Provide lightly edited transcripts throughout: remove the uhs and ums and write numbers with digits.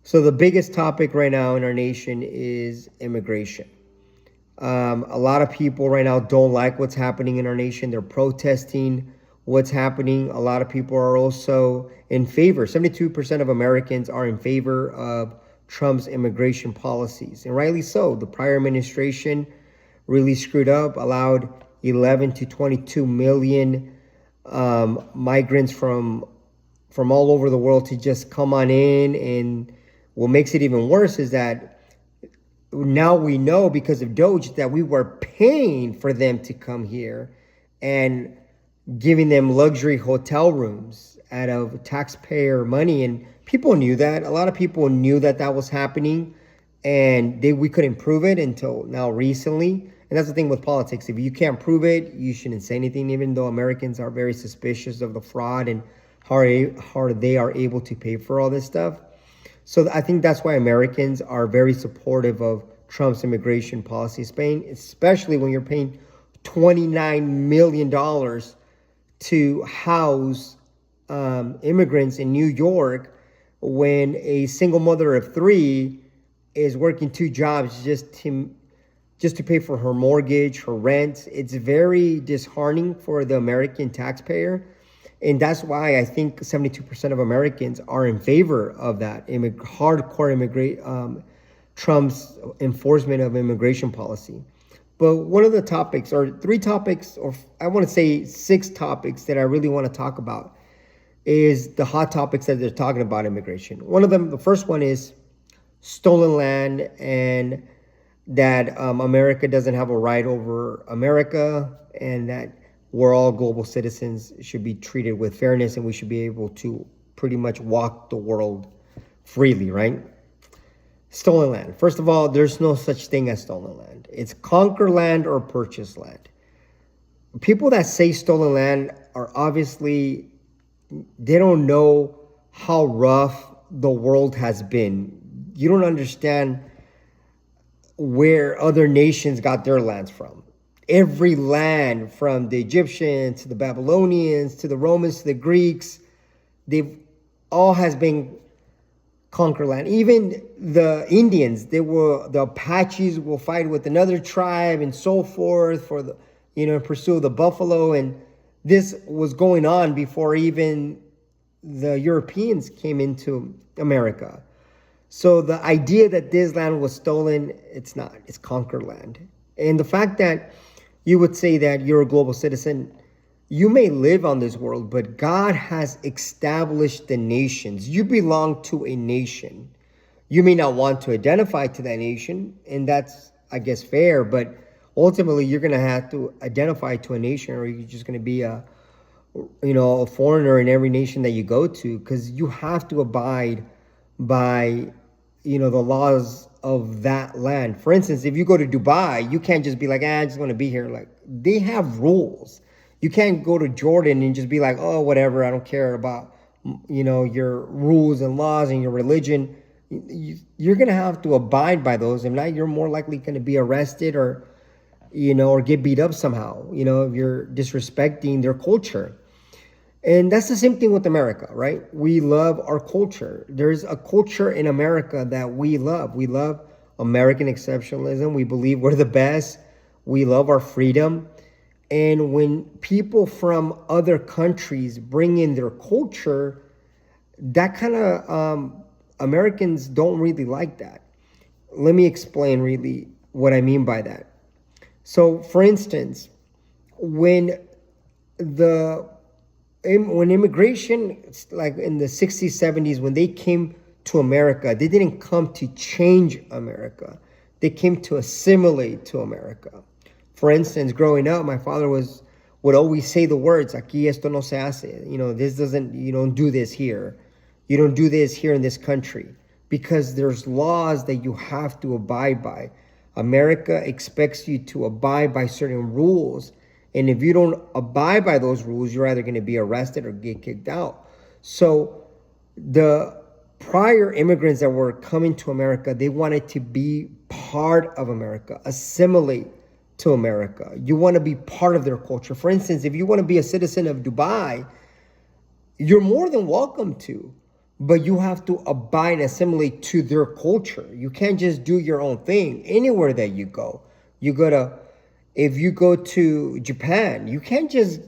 So the biggest topic right now in our nation is immigration. A lot of people right now don't like what's happening in our nation. They're protesting what's happening. A lot of people are also in favor. 72% of Americans are in favor of Trump's immigration policies, and rightly so. The prior administration really screwed up, allowed 11 to 22 million migrants from all over the world to just come on in. And what makes it even worse is that now we know, because of Doge, that we were paying for them to come here and giving them luxury hotel rooms out of taxpayer money. And people knew that. A lot of people knew that that was happening, and we couldn't prove it until now recently. And that's the thing with politics. If you can't prove it, you shouldn't say anything, even though Americans are very suspicious of the fraud and how they are able to pay for all this stuff. So I think that's why Americans are very supportive of Trump's immigration policy, especially when you're paying $29 million to house immigrants in New York, when a single mother of three is working two jobs just to pay for her mortgage, her rent. It's very disheartening for the American taxpayer. And that's why I think 72% of Americans are in favor of that hardcore Trump's enforcement of immigration policy. But one of the topics, or three topics, or I want to say 6 topics that I really want to talk about, is the hot topics that they're talking about immigration. One of them, the first one, is stolen land, and that America doesn't have a right over America, and that we're all global citizens, should be treated with fairness, and we should be able to pretty much walk the world freely, right? Stolen land. First of all, there's no such thing as stolen land. It's conquer land or purchase land. People that say stolen land are obviously, they don't know how rough the world has been. You don't understand where other nations got their lands from. Every land, from the Egyptians to the Babylonians to the Romans to the Greeks, they've all has been conquered land. Even the Indians, the Apaches will fight with another tribe and so forth for the, in pursuit of the buffalo. And this was going on before even the Europeans came into America. So the idea that this land was stolen, it's not. It's conquered land. And the fact that you would say that you're a global citizen, you may live on this world, but God has established the nations. You belong to a nation. You may not want to identify to that nation, and that's, I guess, fair, but ultimately you're going to have to identify to a nation, or you're just going to be a foreigner in every nation that you go to, because you have to abide by, the laws of that land. For instance, if you go to Dubai, you can't just be like, I just want to be here. Like, they have rules. You can't go to Jordan and just be like, oh, whatever, I don't care about, your rules and laws and your religion. You're going to have to abide by those. If not, you're more likely going to be arrested or get beat up somehow, if you're disrespecting their culture. And that's the same thing with America, right? We love our culture. There's a culture in America that we love. We love American exceptionalism. We believe we're the best. We love our freedom. And when people from other countries bring in their culture, that kind of, Americans don't really like that. Let me explain really what I mean by that. So, for instance, when immigration, like in the 60s, 70s, when they came to America, they didn't come to change America. They came to assimilate to America. For instance, growing up, my father would always say the words, "Aquí esto no se hace." You don't do this here. You don't do this here in this country, because there's laws that you have to abide by. America expects you to abide by certain rules. And if you don't abide by those rules, you're either going to be arrested or get kicked out. So the prior immigrants that were coming to America, they wanted to be part of America, assimilate to America. You want to be part of their culture. For instance, if you want to be a citizen of Dubai, you're more than welcome to. but you have to abide and assimilate to their culture. You can't just do your own thing anywhere that you go. If you go to Japan, you can't just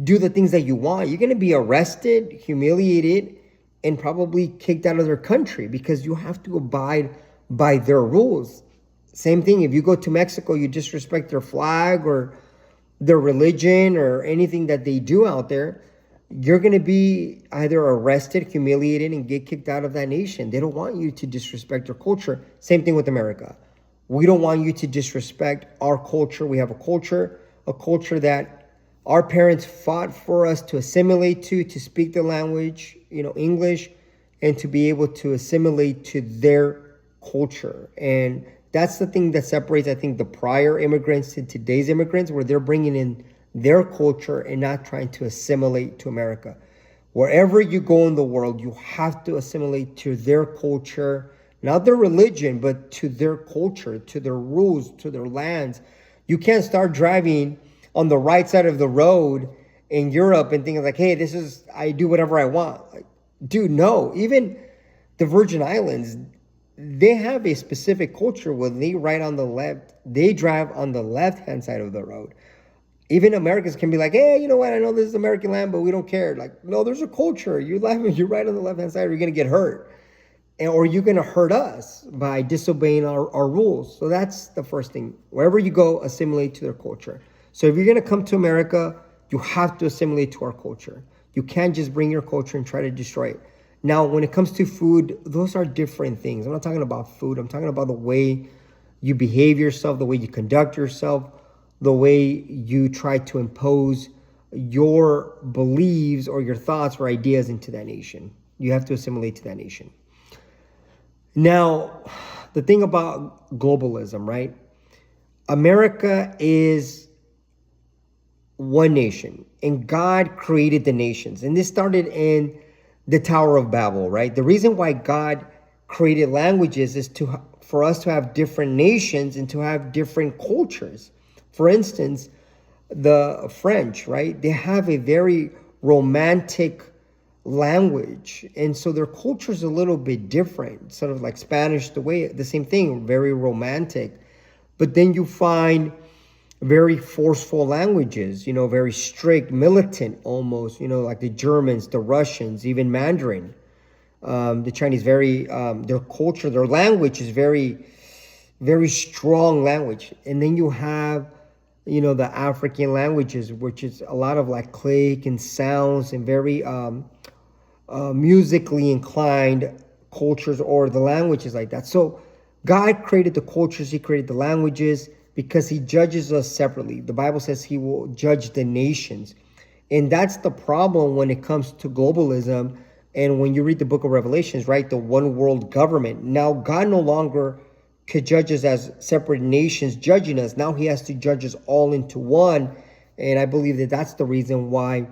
do the things that you want. You're going to be arrested, humiliated, and probably kicked out of their country because you have to abide by their rules. Same thing, if you go to Mexico, you disrespect their flag or their religion or anything that they do out there, you're going to be either arrested, humiliated, and get kicked out of that nation. They don't want you to disrespect their culture. Same thing with America. We don't want you to disrespect our culture. We have a culture that our parents fought for us to assimilate to speak the language, English, and to be able to assimilate to their culture. And that's the thing that separates, I think, the prior immigrants to today's immigrants, where they're bringing in their culture and not trying to assimilate to America. Wherever you go in the world, you have to assimilate to their culture, not their religion, but to their culture, to their rules, to their lands. You can't start driving on the right side of the road in Europe and thinking like, hey, I do whatever I want. Like, dude, no. Even the Virgin Islands, they have a specific culture where they drive on the left-hand side of the road. Even Americans can be like, hey, you know what? I know this is American land, but we don't care. Like, no, there's a culture. You're right on the left-hand side, or you're going to get hurt. Or you're going to hurt us by disobeying our rules. So that's the first thing. Wherever you go, assimilate to their culture. So if you're going to come to America, you have to assimilate to our culture. You can't just bring your culture and try to destroy it. Now, when it comes to food, those are different things. I'm not talking about food. I'm talking about the way you behave yourself, the way you conduct yourself, the way you try to impose your beliefs or your thoughts or ideas into that nation. You have to assimilate to that nation. Now, the thing about globalism, right? America is one nation, and God created the nations. And this started in the Tower of Babel, right? The reason why God created languages is for us to have different nations and to have different cultures. For instance, the French, right? They have a very romantic language, and so their culture is a little bit different, sort of like Spanish, the same thing, very romantic. But then you find very forceful languages, very strict, militant almost, like the Germans, the Russians, even Mandarin. The Chinese, their culture, their language is very, very strong language. And then you have, the African languages, which is a lot of like click and sounds and very musically inclined cultures, or the languages like that. So God created the cultures, he created the languages, because he judges us separately. The Bible says he will judge the nations. And that's the problem when it comes to globalism. And when you read the book of Revelations, right, the one world government. Now, God no longer could judge us as separate nations judging us. Now he has to judge us all into one. And I believe that that's the reason why,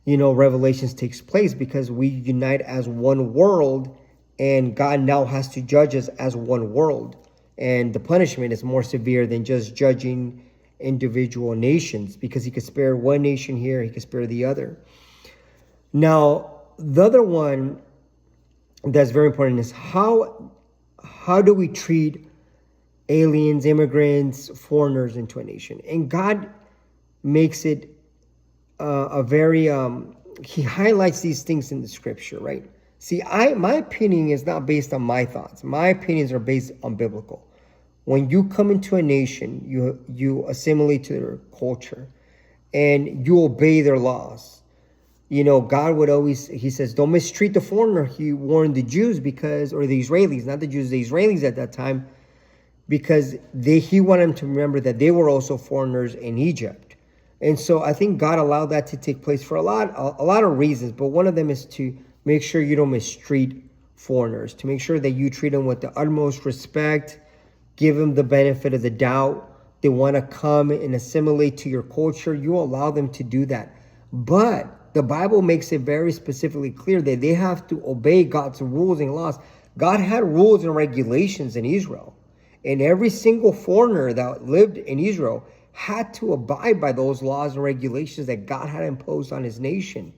Revelations takes place, because we unite as one world, and God now has to judge us as one world. And the punishment is more severe than just judging individual nations, because he could spare one nation here, he could spare the other. Now, the other one that's very important is how do we treat aliens, immigrants, foreigners into a nation? And God makes it he highlights these things in the scripture, right? See, my opinion is not based on my thoughts. My opinions are based on biblical. When you come into a nation, you assimilate to their culture and you obey their laws. God would always, he says, don't mistreat the foreigner. He warned the Jews or the Israelis, not the Jews, the Israelis at that time, because he wanted them to remember that they were also foreigners in Egypt. And so I think God allowed that to take place for a lot of reasons. But one of them is to make sure you don't mistreat foreigners, to make sure that you treat them with the utmost respect, give them the benefit of the doubt. They want to come and assimilate to your culture. You allow them to do that. But the Bible makes it very specifically clear that they have to obey God's rules and laws. God had rules and regulations in Israel. And every single foreigner that lived in Israel had to abide by those laws and regulations that God had imposed on his nation.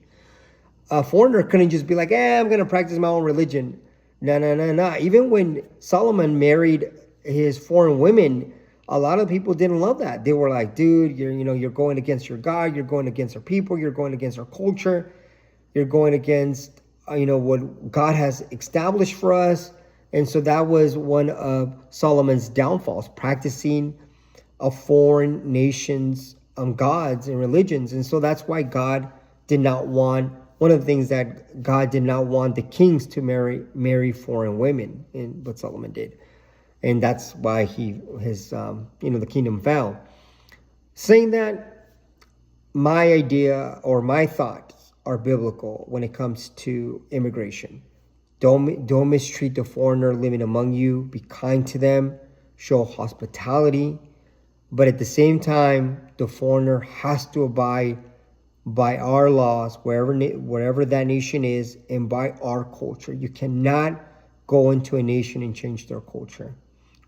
A foreigner couldn't just be like, I'm going to practice my own religion. No, no, no, no. Even when Solomon married his foreign women, a lot of people didn't love that. They were like, dude, you're going against your God. You're going against our people. You're going against our culture. You're going against, what God has established for us. And so that was one of Solomon's downfalls, practicing a foreign nation's gods and religions. And so that's why God did not want, one of the things that God did not want the kings to marry foreign women, and what Solomon did. And that's why the kingdom fell. Saying that, my idea or my thoughts are biblical when it comes to immigration. Don't mistreat the foreigner living among you. Be kind to them. Show hospitality. But at the same time, the foreigner has to abide by our laws, wherever that nation is, and by our culture. You cannot go into a nation and change their culture,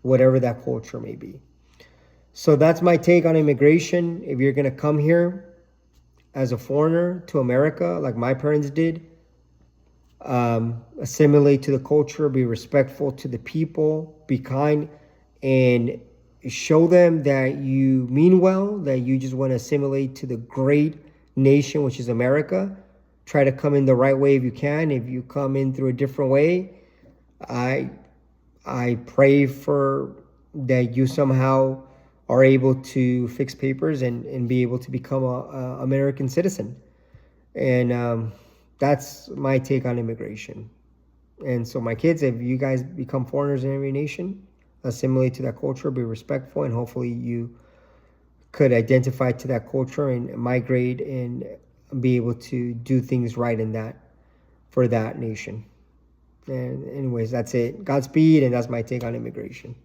whatever that culture may be. So that's my take on immigration. If you're going to come here as a foreigner to America, like my parents did, assimilate to the culture, be respectful to the people, be kind, and show them that you mean well, that you just want to assimilate to the great nation, which is America. Try to come in the right way if you can. If you come in through a different way, I pray for that you somehow are able to fix papers and be able to become a American citizen. And that's my take on immigration. And so my kids, if you guys become foreigners in every nation, assimilate to that culture, be respectful, and hopefully you could identify to that culture and migrate and be able to do things right for that nation. And anyways, that's it. Godspeed, and that's my take on immigration.